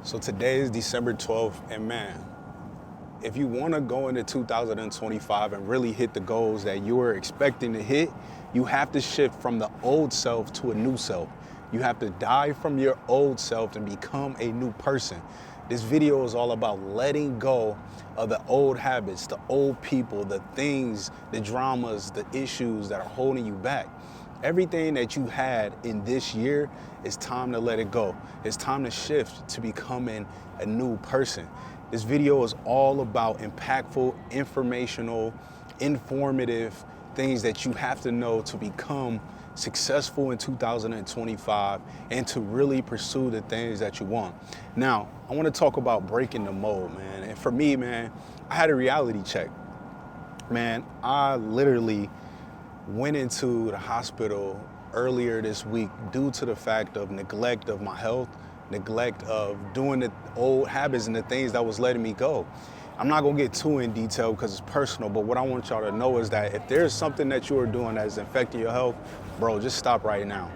So today is December 12th, and man, if you want to go into 2025 and really hit the goals that you were expecting to hit, you have to shift from the old self to a new self. You have to die from your old self and become a new person. This video is all about letting go of the old habits, the old people, the things, the dramas, the issues that are holding you back. Everything that you had in this year, it's time to let it go. It's time to shift to becoming a new person. This video is all about impactful, informational, informative things that you have to know to become successful in 2025 and to really pursue the things that you want. Now, I want to talk about breaking the mold, man. And for me, man, I had a reality check. Man, I literally went into the hospital earlier this week due to the fact of neglect of my health, neglect of doing the old habits and the things that was letting me go. I'm not gonna get too in detail because it's personal, but what I want y'all to know is that if there's something that you are doing that is affecting your health, bro, just stop right now.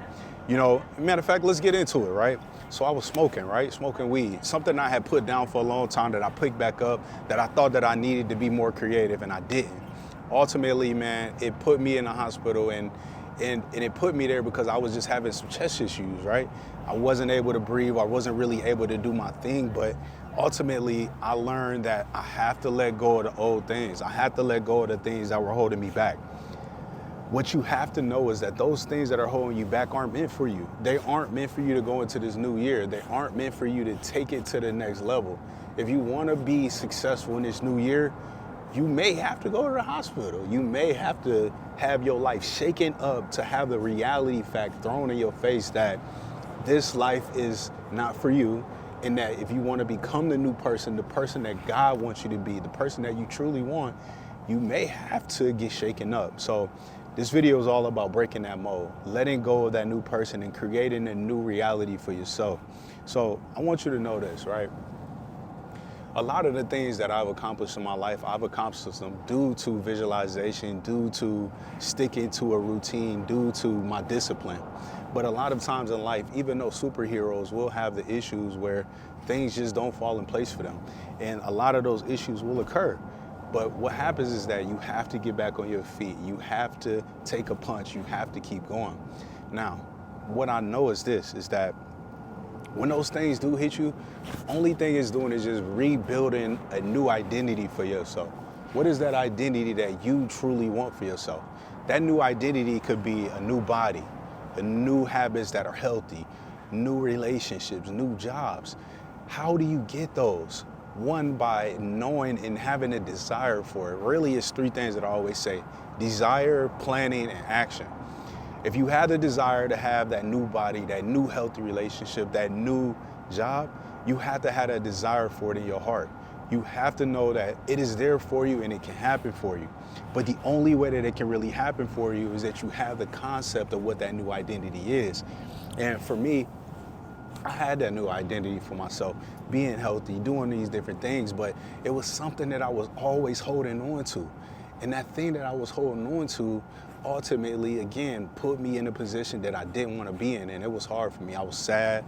You know, matter of fact, let's get into it, right? So I was smoking, right? Smoking weed, something I had put down for a long time that I picked back up, that I thought that I needed to be more creative, and I didn't. Ultimately, man, it put me in the hospital, and it put me there because I was just having some chest issues, right? I wasn't able to breathe. I wasn't really able to do my thing, but ultimately, I learned that I have to let go of the old things. I have to let go of the things that were holding me back. What you have to know is that those things that are holding you back aren't meant for you. They aren't meant for you to go into this new year. They aren't meant for you to take it to the next level. If you want to be successful in this new year, you may have to go to the hospital. You may have to have your life shaken up to have the reality fact thrown in your face that this life is not for you, and that if you want to become the new person, the person that God wants you to be, the person that you truly want, you may have to get shaken up. So this video is all about breaking that mold, letting go of that new person and creating a new reality for yourself. So I want you to know this, right? A lot of the things that I've accomplished in my life, I've accomplished them due to visualization, due to sticking to a routine, due to my discipline. But a lot of times in life, even though superheroes will have the issues where things just don't fall in place for them, and a lot of those issues will occur. But what happens is that you have to get back on your feet. You have to take a punch. You have to keep going. Now, what I know is this, is that when those things do hit you, only thing it's doing is just rebuilding a new identity for yourself. What is that identity that you truly want for yourself? That new identity could be a new body, a new habits that are healthy, new relationships, new jobs. How do you get those? One, by knowing and having a desire for it. Really, it's three things that I always say: desire, planning, and action. If you have the desire to have that new body, that new healthy relationship, that new job, you have to have that desire for it in your heart. You have to know that it is there for you and it can happen for you. But the only way that it can really happen for you is that you have the concept of what that new identity is. And for me, I had that new identity for myself, being healthy, doing these different things, but it was something that I was always holding on to. And that thing that I was holding on to ultimately, again, put me in a position that I didn't want to be in. And it was hard for me. I was sad.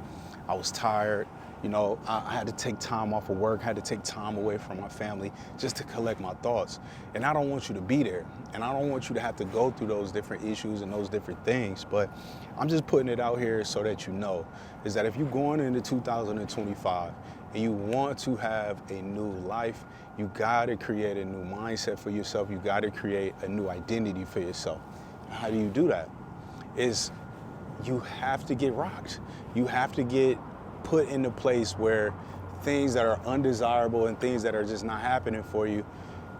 I was tired. You know, I had to take time off of work, had to take time away from my family just to collect my thoughts. And I don't want you to be there. And I don't want you to have to go through those different issues and those different things. But I'm just putting it out here so that you know, is that if you're going into 2025 and you want to have a new life, you gotta create a new mindset for yourself. You gotta create a new identity for yourself. How do you do that? Is you have to get rocked. You have to get put in a place where things that are undesirable and things that are just not happening for you,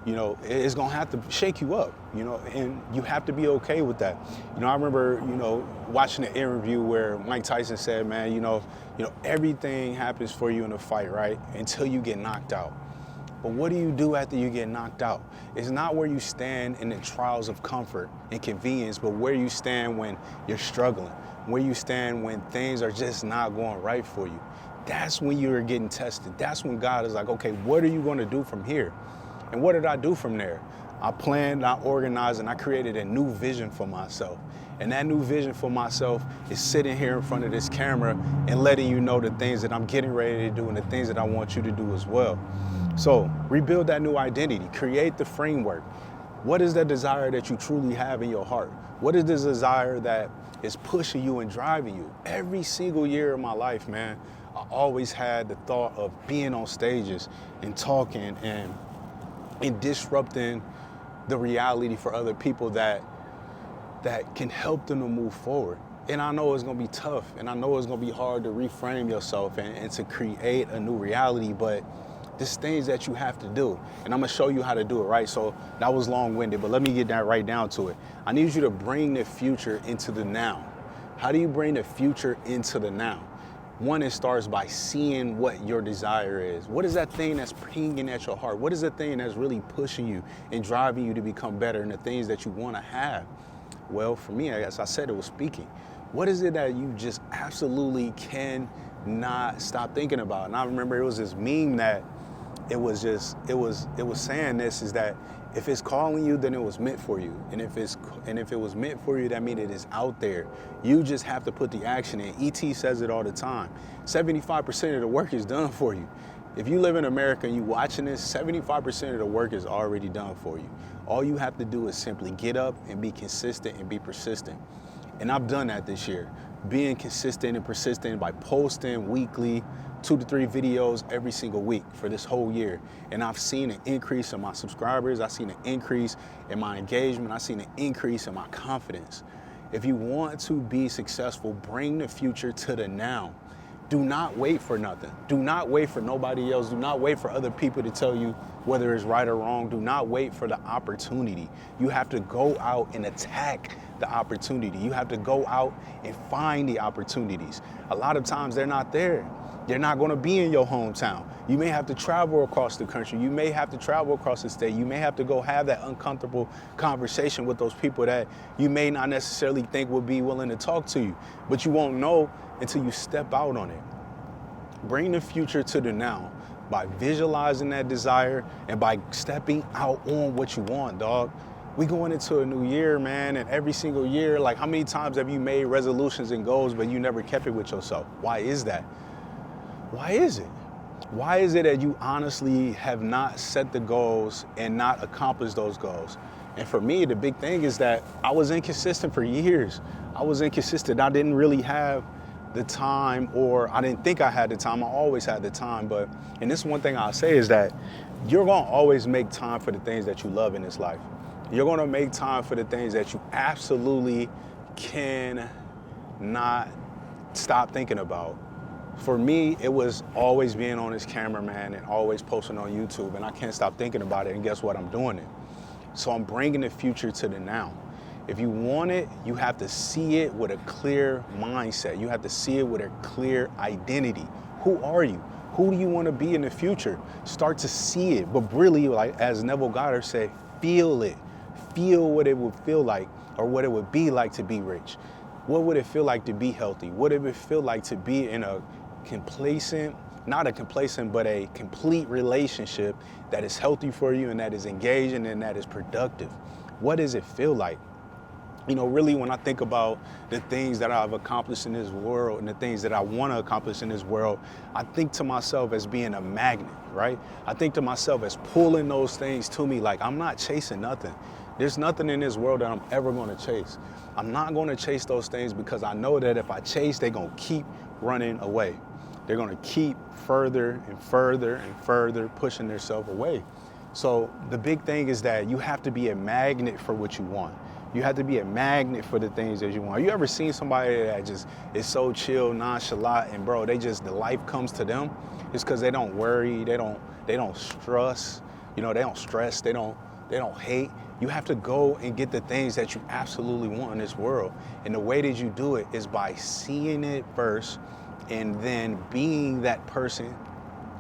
you know, it's gonna have to shake you up, you know, and you have to be okay with that. You know, I remember, you know, watching an interview where Mike Tyson said, man, you know, everything happens for you in a fight, right? Until you get knocked out. But what do you do after you get knocked out? It's not where you stand in the trials of comfort and convenience, but where you stand when you're struggling, where you stand when things are just not going right for you. That's when you're getting tested. That's when God is like, okay, what are you going to do from here? And what did I do from there? I planned, I organized, and I created a new vision for myself. And that new vision for myself is sitting here in front of this camera and letting you know the things that I'm getting ready to do and the things that I want you to do as well. So rebuild that new identity, create the framework. What is that desire that you truly have in your heart? What is this desire that is pushing you and driving you? Every single year of my life, man, I always had the thought of being on stages and talking and disrupting the reality for other people that can help them to move forward. And I know it's gonna be tough, and I know it's gonna be hard to reframe yourself and to create a new reality, but there's things that you have to do. And I'm gonna show you how to do it, right? So that was long-winded, but let me get that right down to it. I need you to bring the future into the now. How do you bring the future into the now? One, it starts by seeing what your desire is. What is that thing that's pinging at your heart? What is the thing that's really pushing you and driving you to become better and the things that you wanna have? Well, for me, as I said, it was speaking. What is it that you just absolutely cannot stop thinking about? And I remember it was this meme that it was saying this, is that if it's calling you, then it was meant for you. And if it was meant for you, that means it is out there. You just have to put the action in. ET says it all the time. 75% of the work is done for you. If you live in America and you watching this, 75% of the work is already done for you. All you have to do is simply get up and be consistent and be persistent. And I've done that this year, being consistent and persistent by posting weekly, 2 to 3 videos every single week for this whole year. And I've seen an increase in my subscribers. I've seen an increase in my engagement. I've seen an increase in my confidence. If you want to be successful, bring the future to the now. Do not wait for nothing. Do not wait for nobody else. Do not wait for other people to tell you whether it's right or wrong. Do not wait for the opportunity. You have to go out and attack the opportunity. You have to go out and find the opportunities. A lot of times they're not there. They're not going to be in your hometown. You may have to travel across the country. You may have to travel across the state. You may have to go have that uncomfortable conversation with those people that you may not necessarily think will be willing to talk to you, but you won't know until you step out on it. Bring the future to the now by visualizing that desire and by stepping out on what you want, dog. We going into a new year, man, and every single year, like, how many times have you made resolutions and goals, but you never kept it with yourself? Why is that? Why is it? Why is it that you honestly have not set the goals and not accomplished those goals? And for me, the big thing is that I was inconsistent for years. I was inconsistent. I didn't really have the time, or I didn't think I had the time. I always had the time, and this one thing I'll say is that you're gonna always make time for the things that you love in this life. You're gonna make time for the things that you absolutely cannot stop thinking about. For me, it was always being on this camera, man, and always posting on YouTube, and I can't stop thinking about it, and guess what? I'm doing it. So I'm bringing the future to the now. If you want it, you have to see it with a clear mindset. You have to see it with a clear identity. Who are you? Who do you want to be in the future? Start to see it, but really, like as Neville Goddard said, feel it. Feel what it would feel like, or what it would be like to be rich. What would it feel like to be healthy? What would it feel like to be in a not a complacent, but a complete relationship that is healthy for you and that is engaging and that is productive? What does it feel like? You know, really, when I think about the things that I've accomplished in this world and the things that I want to accomplish in this world, I think to myself as being a magnet, right? I think to myself as pulling those things to me. Like, I'm not chasing nothing. There's nothing in this world that I'm ever going to chase. I'm not going to chase those things because I know that if I chase, they're going to keep running away. They're going to keep further and further and further pushing themselves away. So the big thing is that you have to be a magnet for what you want. You have to be a magnet for the things that you want. You ever seen somebody that just is so chill, nonchalant, and bro, the life comes to them? It's because they don't worry, they don't stress, they don't stress, they don't hate. You have to go and get the things that you absolutely want in this world. And the way that you do it is by seeing it first and then being that person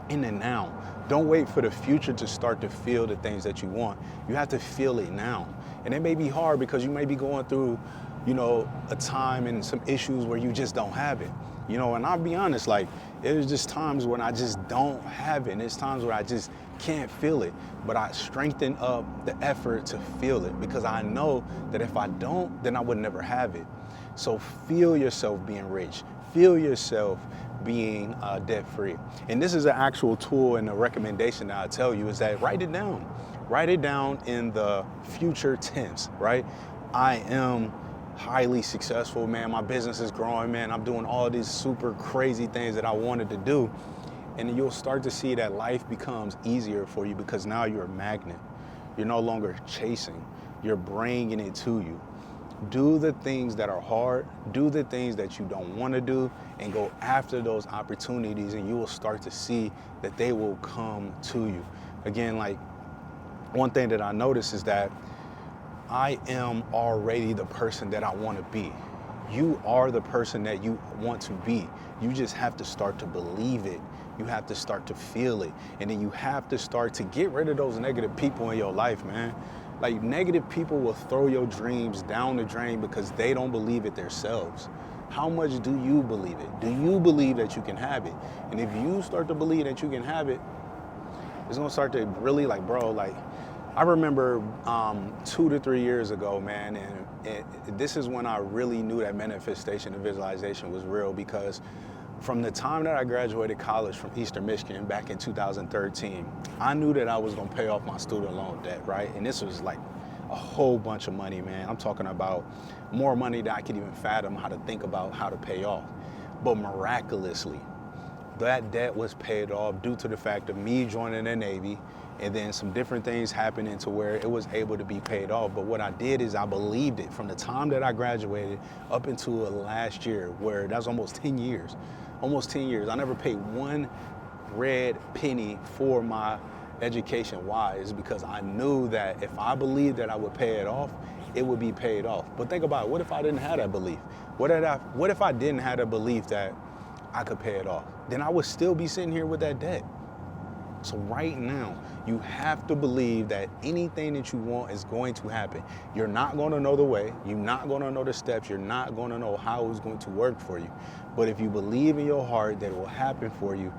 in the now. Don't wait for the future to start to feel the things that you want. You have to feel it now. And it may be hard because you may be going through, a time and some issues where you just don't have it. You know, and I'll be honest, like, there's just times when I just don't have it. And there's times where I just can't feel it. But I strengthen up the effort to feel it, because I know that if I don't, then I would never have it. So feel yourself being rich. Feel yourself being debt-free. And this is an actual tool and a recommendation that I tell you, is that write it down. Write it down in the future tense, right? I am highly successful, man. My business is growing, man. I'm doing all these super crazy things that I wanted to do. And you'll start to see that life becomes easier for you, because now you're a magnet. You're no longer chasing, you're bringing it to you. Do the things that are hard, do the things that you don't want to do, and go after those opportunities, and you will start to see that they will come to you. Again, like, one thing that I notice is that I am already the person that I want to be. You are the person that you want to be. You just have to start to believe it. You have to start to feel it. And then you have to start to get rid of those negative people in your life, man. Like, negative people will throw your dreams down the drain because they don't believe it themselves. How much do you believe it? Do you believe that you can have it? And if you start to believe that you can have it, it's gonna start to really, like, bro, like, I remember 2 to 3 years ago, man, and this is when I really knew that manifestation and visualization was real, because from the time that I graduated college from Eastern Michigan back in 2013, I knew that I was gonna pay off my student loan debt, right? And this was like a whole bunch of money, man. I'm talking about more money that I could even fathom how to think about how to pay off. But miraculously, that debt was paid off due to the fact of me joining the Navy, and then some different things happening to where it was able to be paid off. But what I did is I believed it from the time that I graduated up until last year, where that's almost 10 years. Almost 10 years. I never paid one red penny for my education. Why? It's because I knew that if I believed that I would pay it off, it would be paid off. But think about it. What if I didn't have that belief? What if I didn't have that belief that I could pay it off? Then I would still be sitting here with that debt. So right now, you have to believe that anything that you want is going to happen. You're not going to know the way. You're not going to know the steps. You're not going to know how it's going to work for you. But if you believe in your heart that it will happen for you,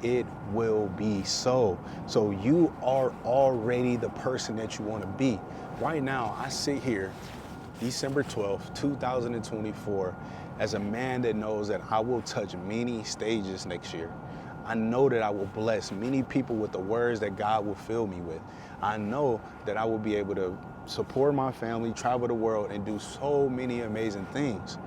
it will be so. So you are already the person that you want to be. Right now, I sit here, December 12th, 2024, as a man that knows that I will touch many stages next year. I know that I will bless many people with the words that God will fill me with. I know that I will be able to support my family, travel the world, and do so many amazing things.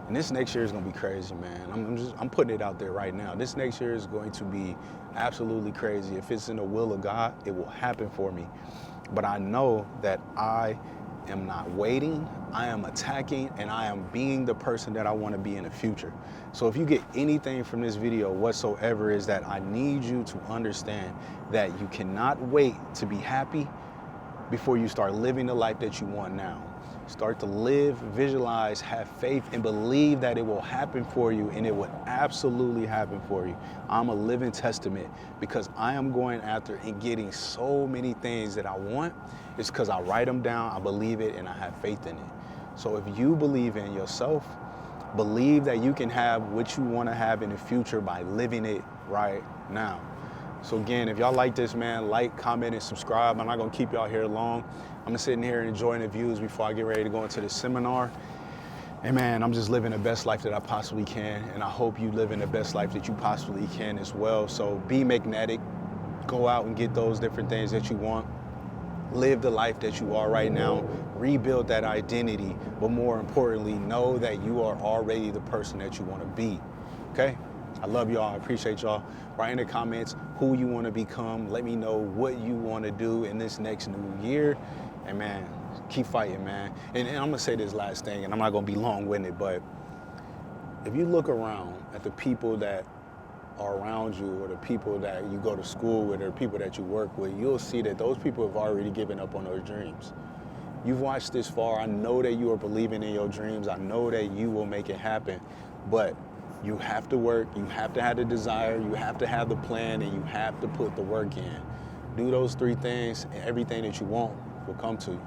And this next year is gonna be crazy, man. I'm putting it out there right now. This next year is going to be absolutely crazy. If it's in the will of God, it will happen for me. But I know that I am not waiting, I am attacking, and I am being the person that I want to be in the future. So if you get anything from this video whatsoever, is that I need you to understand that you cannot wait to be happy before you start living the life that you want now. Start to live, visualize, have faith, and believe that it will happen for you, and it will absolutely happen for you. I'm a living testament, because I am going after and getting so many things that I want. It's because I write them down, I believe it, and I have faith in it. So if you believe in yourself, believe that you can have what you want to have in the future by living it right now. So again, if y'all like this, man, like, comment, and subscribe. I'm not gonna keep y'all here long. I'm sitting here enjoying the views before I get ready to go into the seminar. And man, I'm just living the best life that I possibly can. And I hope you live in the best life that you possibly can as well. So be magnetic, go out and get those different things that you want. Live the life that you are right now, rebuild that identity, but more importantly, know that you are already the person that you want to be, okay? I love y'all, I appreciate y'all. Write in the comments who you want to become. Let me know what you want to do in this next new year. And man, keep fighting, man. And I'm gonna say this last thing, and I'm not gonna be long-winded, but if you look around at the people that are around you, or the people that you go to school with, or people that you work with, you'll see that those people have already given up on those dreams. You've watched this far. I know that you are believing in your dreams. I know that you will make it happen, but you have to work, you have to have the desire, you have to have the plan, and you have to put the work in. Do those 3 things, and everything that you want will come to you.